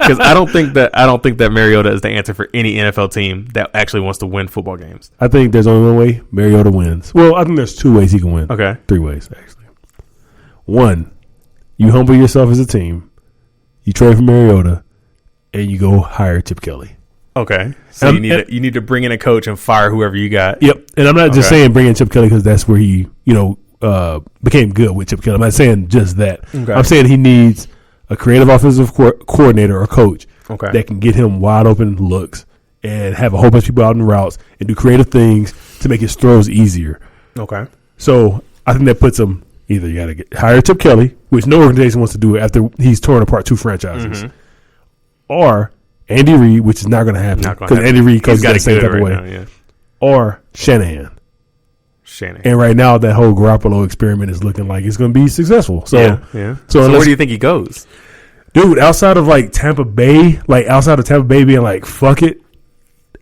Because I don't think that Mariota is the answer for any NFL team that actually wants to win football games. I think there's only one way Mariota wins. Well, I think there's 2 ways he can win. Okay. 3 ways, actually. 1, you humble yourself as a team, you trade for Mariota, and you go hire Chip Kelly. Okay. So you need to bring in a coach and fire whoever you got. Yep. And I'm not just saying bring in Chip Kelly because that's where he, became good with Chip Kelly. I'm not saying just that. Okay. I'm saying he needs a creative offensive coordinator or coach that can get him wide open looks and have a whole bunch of people out in routes and do creative things to make his throws easier. Okay. So I think that puts him either you got to hire Chip Kelly, which no organization wants to do after he's torn apart 2 franchises, or Andy Reid, which is not going to happen because Andy Reid coaches the same type of way, now, yeah. Or Shanahan. And right now, that whole Garoppolo experiment is looking like it's going to be successful. So, So where do you think he goes? Dude, outside of Tampa Bay being like, fuck it,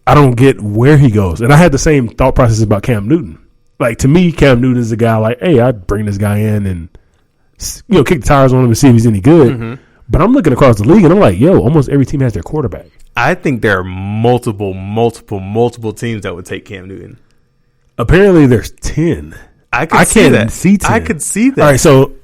I don't get where he goes. And I had the same thought process about Cam Newton. Like, to me, Cam Newton is a guy like, hey, I'd bring this guy in and, kick the tires on him and see if he's any good. Mm-hmm. But I'm looking across the league and I'm like, yo, almost every team has their quarterback. I think there are multiple teams that would take Cam Newton. Apparently, there's 10. I can't see 10. I could see that. All right, so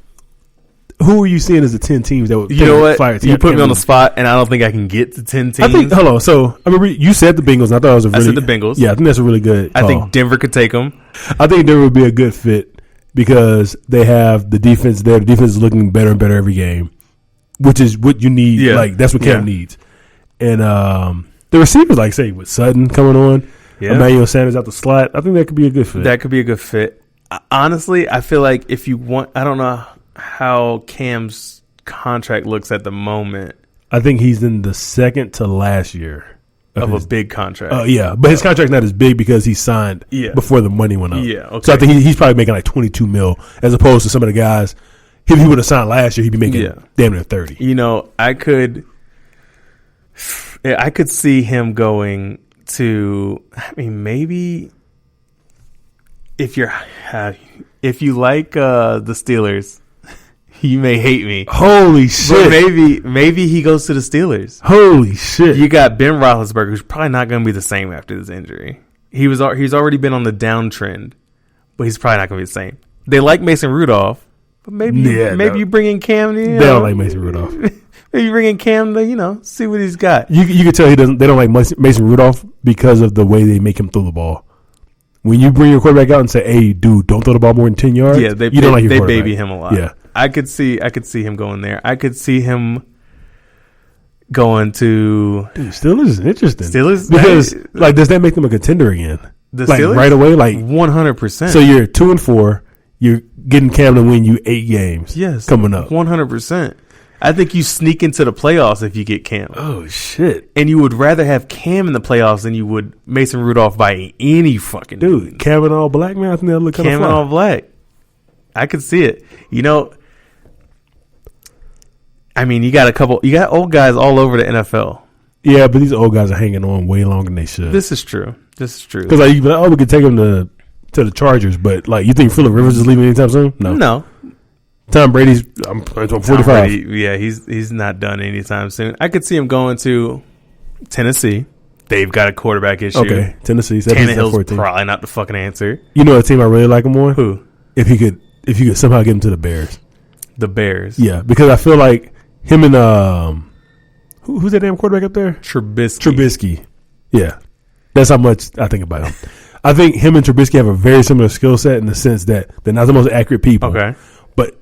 who are you seeing as the 10 teams that would fire? You put me on the spot, and I don't think I can get to 10 teams. I think, hold on. So, I remember you said the Bengals, and I thought it was a really... I said the Bengals. Yeah, I think that's a really good call. I think Denver could take them. I think Denver would be a good fit because they have the defense there. The defense is looking better and better every game, which is what you need. Yeah. Like, that's what Cam needs. And the receivers, like, say, with Sutton coming on, Emmanuel Sanders out the slot, I think that could be a good fit. That could be a good fit. Honestly, I feel like if you want... I don't know how Cam's contract looks at the moment. I think he's in the second to last year of a big contract. Yeah, but his contract's not as big because he signed before the money went up. Yeah, okay. So I think he's probably making like $22 million as opposed to some of the guys. If he would have signed last year, he'd be making damn near 30. I could see him going to. I mean, maybe if you like the Steelers. You may hate me. Holy shit. But maybe he goes to the Steelers. Holy shit. You got Ben Roethlisberger, who's probably not going to be the same after this injury. He's already been on the downtrend, but he's probably not going to be the same. They like Mason Rudolph, but maybe you bring in Cam. They don't like Mason Rudolph. Maybe you bring in Cam to, see what he's got. You can tell they don't like Mason Rudolph because of the way they make him throw the ball. When you bring your quarterback out and say, hey, dude, don't throw the ball more than 10 yards, you don't like your quarterback. They baby him a lot. Yeah. I could see him going there. I could see him going to... Dude, Steelers is interesting. Steelers? Because, does that make them a contender again? The Steelers? Right away? 100%. So you're 2-4. You're getting Cam to win you 8 games. Yes. Coming up. 100%. I think you sneak into the playoffs if you get Cam. Oh, shit. And you would rather have Cam in the playoffs than you would Mason Rudolph by any fucking dude. Cam and all black, man. I think that'll look kind of fun. Cam and all black. I could see it. I mean, you got old guys all over the NFL. Yeah, but these old guys are hanging on way longer than they should. This is true. Because you be like, we could take them to the Chargers, but you think Phillip Rivers is leaving anytime soon? No. Tom Brady's 45. Brady, he's not done anytime soon. I could see him going to Tennessee. They've got a quarterback issue. Okay, Tennessee. Tannehill's probably not the fucking answer. You know a team I really like him on? Who? If you could somehow get him to the Bears. The Bears. Yeah, because I feel like him and who's that damn quarterback up there? Trubisky. Yeah, that's how much I think about him. I think him and Trubisky have a very similar skill set in the sense that they're not the most accurate people. Okay, but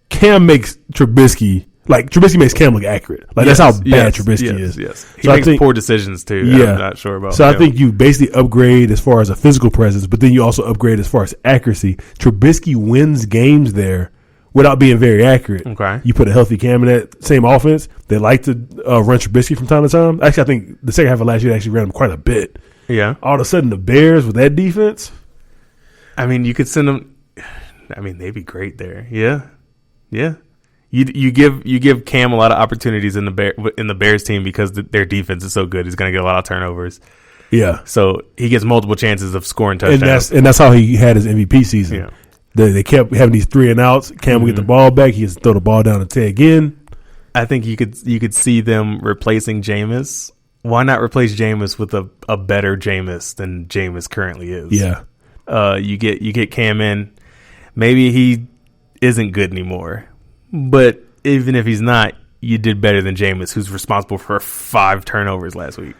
Cam makes Trubisky makes Cam look accurate. That's how bad Trubisky is. Yes, he makes poor decisions too. Yeah, I'm not sure about. So I think you basically upgrade as far as a physical presence, but then you also upgrade as far as accuracy. Trubisky wins games there without being very accurate. Okay, you put a healthy Cam in that same offense. They like to run Trubisky from time to time. Actually, I think the second half of last year they actually ran him quite a bit. Yeah. All of a sudden, the Bears with that defense. I mean, you could send them. I mean, they'd be great there. Yeah. You give Cam a lot of opportunities in the Bears team because their defense is so good. He's going to get a lot of turnovers. Yeah. So he gets multiple chances of scoring touchdowns. And that's how he had his MVP season. Yeah. They kept having these 3 and outs. Cam would get the ball back. He gets to throw the ball down to Ted again. I think you could see them replacing Jameis. Why not replace Jameis with a better Jameis than Jameis currently is? Yeah. You get Cam in. Maybe he isn't good anymore, but even if he's not, you did better than Jameis, who's responsible for 5 turnovers last week.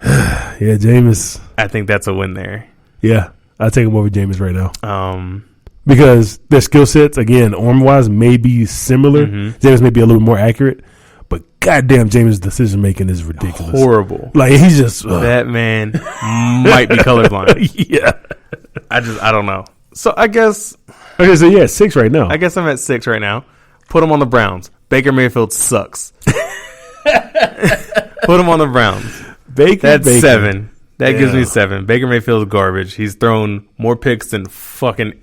Yeah, Jameis. I think that's a win there. Yeah, I'll take him over Jameis right now. Because their skill sets, again, arm-wise, may be similar. Mm-hmm. Jameis may be a little more accurate, but goddamn, Jameis' decision-making is ridiculous. Horrible. Like, he's just... That man might be colorblind. Yeah. I don't know. So, I guess... Okay, so yeah, 6 right now. I guess I'm at 6 right now. Put him on the Browns. Baker Mayfield sucks. Put him on the Browns. That's 7. That gives me 7. Baker Mayfield's garbage. He's thrown more picks than fucking...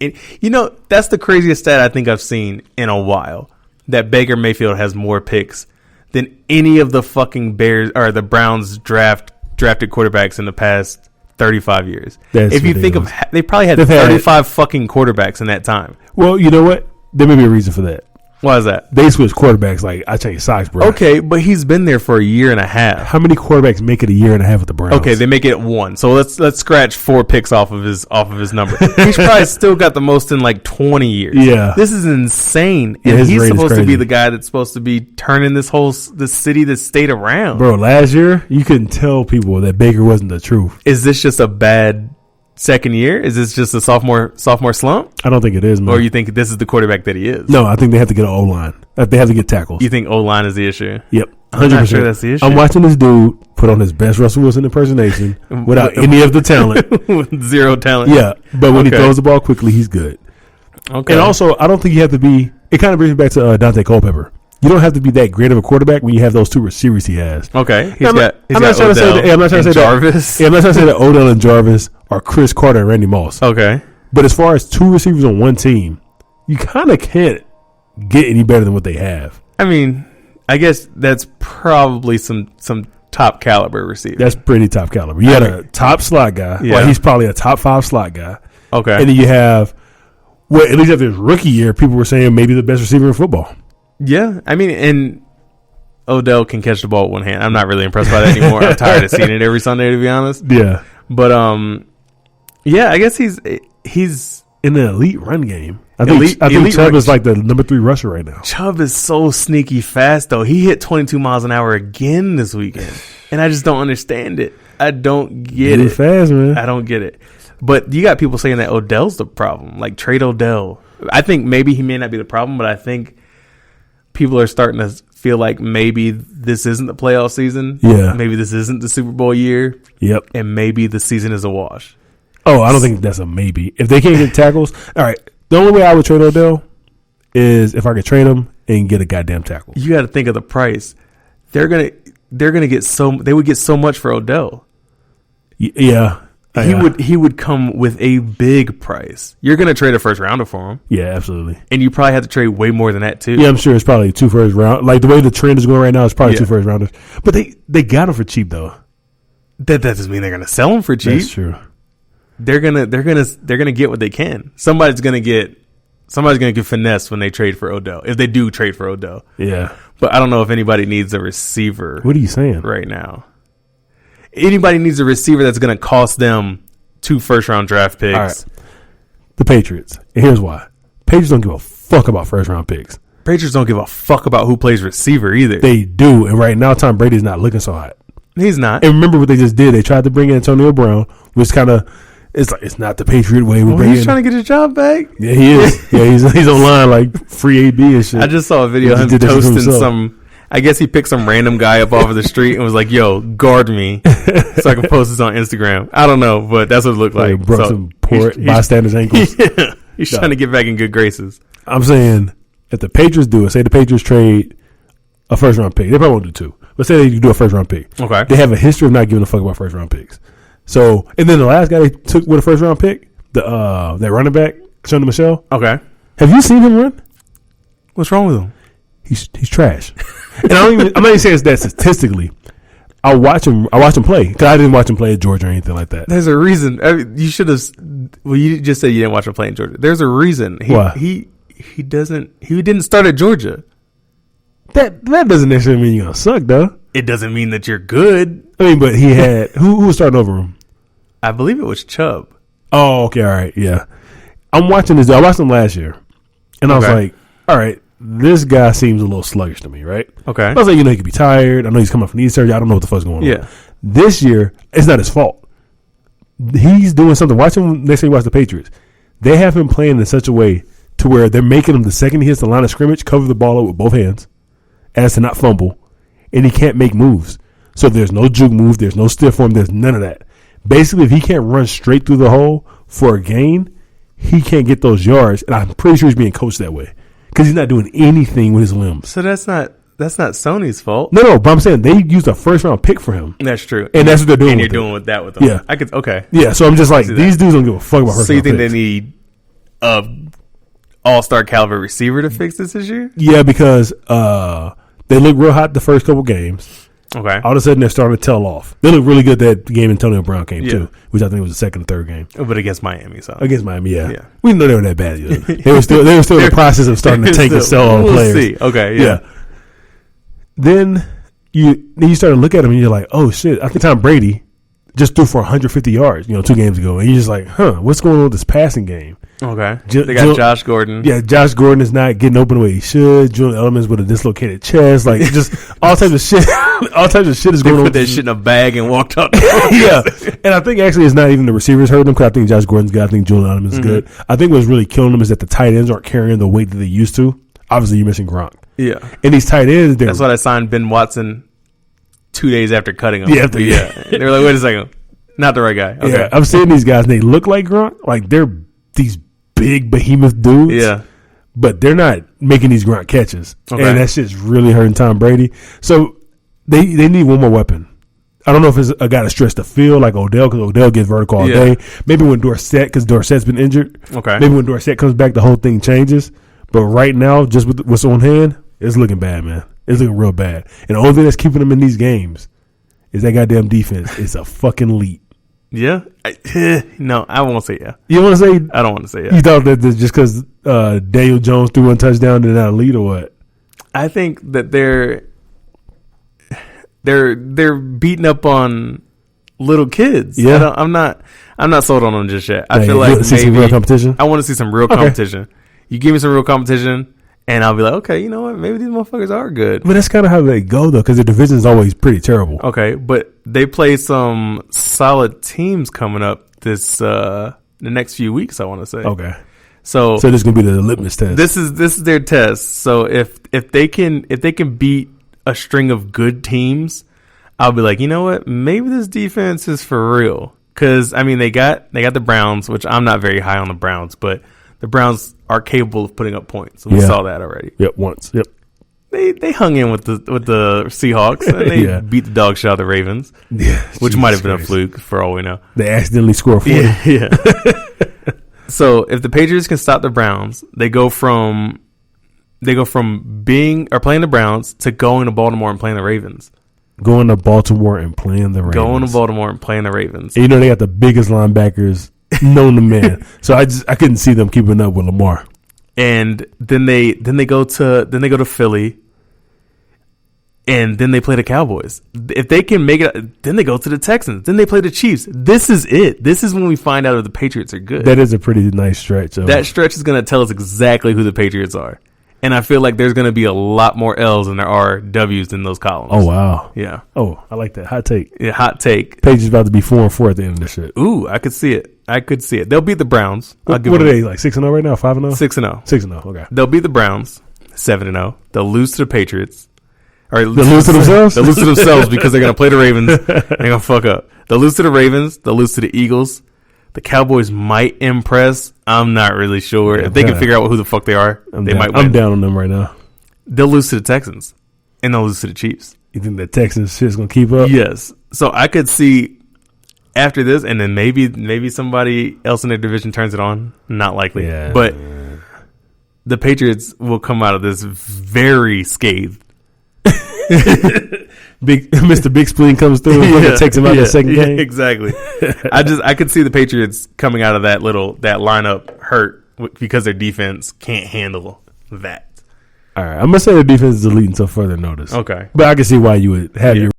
that's the craziest stat I think I've seen in a while. That Baker Mayfield has more picks than any of the fucking Bears or the Browns drafted quarterbacks in the past 35 years. If you think of... They probably had 35 fucking quarterbacks in that time. Well, you know what? There may be a reason for that. Why is that? They switch quarterbacks like I change socks, bro. Okay, but he's been there for a year and a half. How many quarterbacks make it a year and a half with the Browns? Okay, they make it 1. So let's scratch 4 picks off of his number. He's probably still got the most in like 20 years. Yeah, this is insane. And he's supposed to be the guy that's supposed to be turning this state around. Bro, last year you couldn't tell people that Baker wasn't the truth. Is this just a bad second year? Is this just a sophomore slump? I don't think it is, man. Or you think this is the quarterback that he is? No, I think they have to get an O-line. They have to get tackles. You think O-line is the issue? Yep, 100%. I'm not sure that's the issue. I'm watching this dude put on his best Russell Wilson impersonation without any of the talent. Zero talent. Yeah, but when he throws the ball quickly, he's good. Okay. And also, I don't think you have to be... It kind of brings me back to Dante Culpepper. You don't have to be that great of a quarterback when you have those 2 receivers he has. Okay. I'm not trying to say that Odell and Jarvis are Chris Carter and Randy Moss. Okay. But as far as 2 receivers on one team, you kind of can't get any better than what they have. I mean, I guess that's probably some top caliber receiver. That's pretty top caliber. You had a top slot guy. Yeah. Well, he's probably a top 5 slot guy. Okay. And then you have, well, at least after his rookie year, people were saying maybe the best receiver in football. Yeah, I mean, and Odell can catch the ball with one hand. I'm not really impressed by that anymore. I'm tired of seeing it every Sunday, to be honest. Yeah, but yeah, I guess he's in the elite run game. I think Chubb is like the number 3 rusher right now. Chubb is so sneaky fast, though. He hit 22 miles an hour again this weekend, and I just don't understand it. I don't get it. Fast, man. I don't get it. But you got people saying that Odell's the problem. Like, trade Odell. I think maybe he may not be the problem, but I think people are starting to feel like maybe this isn't the playoff season. Yeah. Maybe this isn't the Super Bowl year. Yep. And maybe the season is a wash. Oh, I don't think that's a maybe. If they can't get tackles, all right. The only way I would trade Odell is if I could trade him and get a goddamn tackle. You got to think of the price. They're gonna get they would get so much for Odell. Yeah. He would come with a big price. You're going to trade a first rounder for him. Yeah, absolutely. And you probably have to trade way more than that too. Yeah, I'm sure it's probably 2 first round. Like the way the trend is going right now, it's probably 2 first rounders. But they got him for cheap though. That doesn't mean they're going to sell him for cheap. That's true. They're gonna get what they can. Somebody's gonna get finessed when they trade for Odell. If they do trade for Odell. Yeah. But I don't know if anybody needs a receiver. What are you saying right now? Anybody needs a receiver that's going to cost them 2 first-round draft picks. All right. The Patriots. And here's why. Patriots don't give a fuck about first-round picks. Patriots don't give a fuck about who plays receiver either. They do. And right now, Tom Brady's not looking so hot. He's not. And remember what they just did. They tried to bring in Antonio Brown, which kind of, it's not the Patriot way. He's trying to get his job back. Yeah, he is. Yeah, he's online like free AB and shit. I just saw a video of him toasting some... I guess he picked some random guy up off of the street and was like, yo, guard me so I can post this on Instagram. I don't know, but that's what it looked like. Broke some poor bystanders' ankles. Yeah, he's trying to get back in good graces. I'm saying, if the Patriots do it, say the Patriots trade a first-round pick. They probably won't do 2. But say they do a first-round pick. Okay. They have a history of not giving a fuck about first-round picks. So, and then the last guy they took with a first-round pick, that running back, Sonny Michel. Okay. Have you seen him run? What's wrong with him? He's trash. And I'm not even saying that statistically. I watch him play because I didn't watch him play at Georgia or anything like that. There's a reason. I mean, you should have. Well, you just said you didn't watch him play in Georgia. There's a reason. Why? He didn't start at Georgia. That doesn't necessarily mean you're gonna suck, though. It doesn't mean that you're good. I mean, but he had who was starting over him? I believe it was Chubb. Oh, okay, all right, yeah. I'm watching this. I watched him last year, and I was like, all right, this guy seems a little sluggish to me, right? Okay. I was like, he could be tired. I know he's coming from knee surgery. I don't know what the fuck's going on. Yeah. This year, it's not his fault. He's doing something. Watch him next time you watch the Patriots. They have him playing in such a way to where they're making him the second he hits the line of scrimmage, cover the ball up with both hands, as to not fumble, and he can't make moves. So there's no juke move, there's no stiff form, there's none of that. Basically, if he can't run straight through the hole for a gain, he can't get those yards, and I'm pretty sure he's being coached that way because he's not doing anything with his limbs. So that's not Sony's fault. No, but I'm saying they used a first round pick for him. That's true, and that's what they're doing. And you're doing with that with them. Yeah, I could. Okay, yeah. So I'm just like, these dudes don't give a fuck about. So you think they need a all-star caliber receiver to fix this issue? Yeah, because they look real hot the first couple games. Okay. All of a sudden, they're starting to tail off. They look really good that game Antonio Brown came too, which I think was the second or third game. But against Miami, so against Miami, yeah. We didn't know they were that bad either. They were still in the process of starting to tank and sell on players. See. Okay, yeah. Then you start to look at him and you're like, oh shit! I think Tom Brady just threw for 150 yards, 2 games ago, and you're just like, what's going on with this passing game? Okay. They got Josh Gordon. Yeah, Josh Gordon is not getting open the way he should. Julian Edelman's with a dislocated chest. Like, just all types of shit. All types of shit is going on. They put that shit in a bag and walked out. Yeah. And I think actually it's not even the receivers hurting them, because I think Josh Gordon's good. I think Julian Edelman's good. I think what's really killing them is that the tight ends aren't carrying the weight that they used to. Obviously, you're missing Gronk. Yeah. And these tight ends, that's why I signed Ben Watson 2 days after cutting him. Yeah. They were like, wait a second. Not the right guy. Okay. Yeah, I'm seeing these guys, and they look like Gronk. Like, they're these big behemoth dudes. Yeah. But they're not making these Gronk catches. Okay. And that shit's really hurting Tom Brady. So they need one more weapon. I don't know if it's a guy to stretch the field like Odell, because Odell gets vertical all day. Maybe when Dorsett, because Dorsett's been injured. Okay. Maybe when Dorsett comes back, the whole thing changes. But right now, just with what's on hand, it's looking bad, man. It's looking real bad. And the only thing that's keeping them in these games is that goddamn defense. It's a fucking leap. Yeah? No, I won't say yeah. You want to say? I don't want to say yeah. You thought that just because Daniel Jones threw one touchdown, they're not a lead or what? I think that they're beating up on little kids. Yeah. I'm not sold on them just yet. I feel like see some real competition? I want to see some real competition. You give me some real competition, and I'll be like, okay, you know what? Maybe these motherfuckers are good. But that's kind of how they go, though, because the division is always pretty terrible. Okay, but they play some solid teams coming up the next few weeks, I want to say. Okay. So this is gonna be the litmus test. This is their test. So if they can beat a string of good teams, I'll be like, you know what? Maybe this defense is for real. Because I mean, they got the Browns, which I'm not very high on the Browns, but the Browns are capable of putting up points. We saw that already. Yep, once. Yep. They hung in with the Seahawks, and they beat the dog shit out of the Ravens. Yeah, which might have been a fluke for all we know. They accidentally scored 40. Yeah. So if the Patriots can stop the Browns, they go from playing the Browns to going to Baltimore and playing the Ravens. Going to Baltimore and playing the Ravens. Going to Baltimore and playing the Ravens. And they got the biggest linebackers known to man. So I couldn't see them keeping up with Lamar. And then they go to Philly, and then they play the Cowboys. If they can make it, then they go to the Texans. Then they play the Chiefs. This is it. This is when we find out if the Patriots are good. That is a pretty nice stretch. That stretch is going to tell us exactly who the Patriots are. And I feel like there's going to be a lot more L's than there are W's in those columns. Oh, wow. Yeah. Oh, I like that. Hot take. Yeah, hot take. Patriots about to be 4-4 at the end of this shit. Ooh, I could see it. They'll beat the Browns. What are they, like 6-0 right now? 5-0? 6-0. 6-0, okay. They'll beat the Browns, 7-0. They'll lose to the Patriots. They'll lose to themselves? They'll lose to themselves because they're going to play the Ravens. They're going to fuck up. They'll lose to the Ravens. They'll lose to the Eagles. The Cowboys might impress. I'm not really sure. If they can figure out who the fuck they are, they might win. I'm down on them right now. They'll lose to the Texans, and they'll lose to the Chiefs. You think the Texans shit's going to keep up? Yes. So I could see after this, and then maybe somebody else in their division turns it on. Not likely. Yeah. But the Patriots will come out of this very scathed. Mr. Big Spleen comes through and takes him out the second game. Exactly. I could see the Patriots coming out of that lineup hurt because their defense can't handle that. All right, I'm gonna say the defense is elite until further notice. Okay, but I can see why you would have your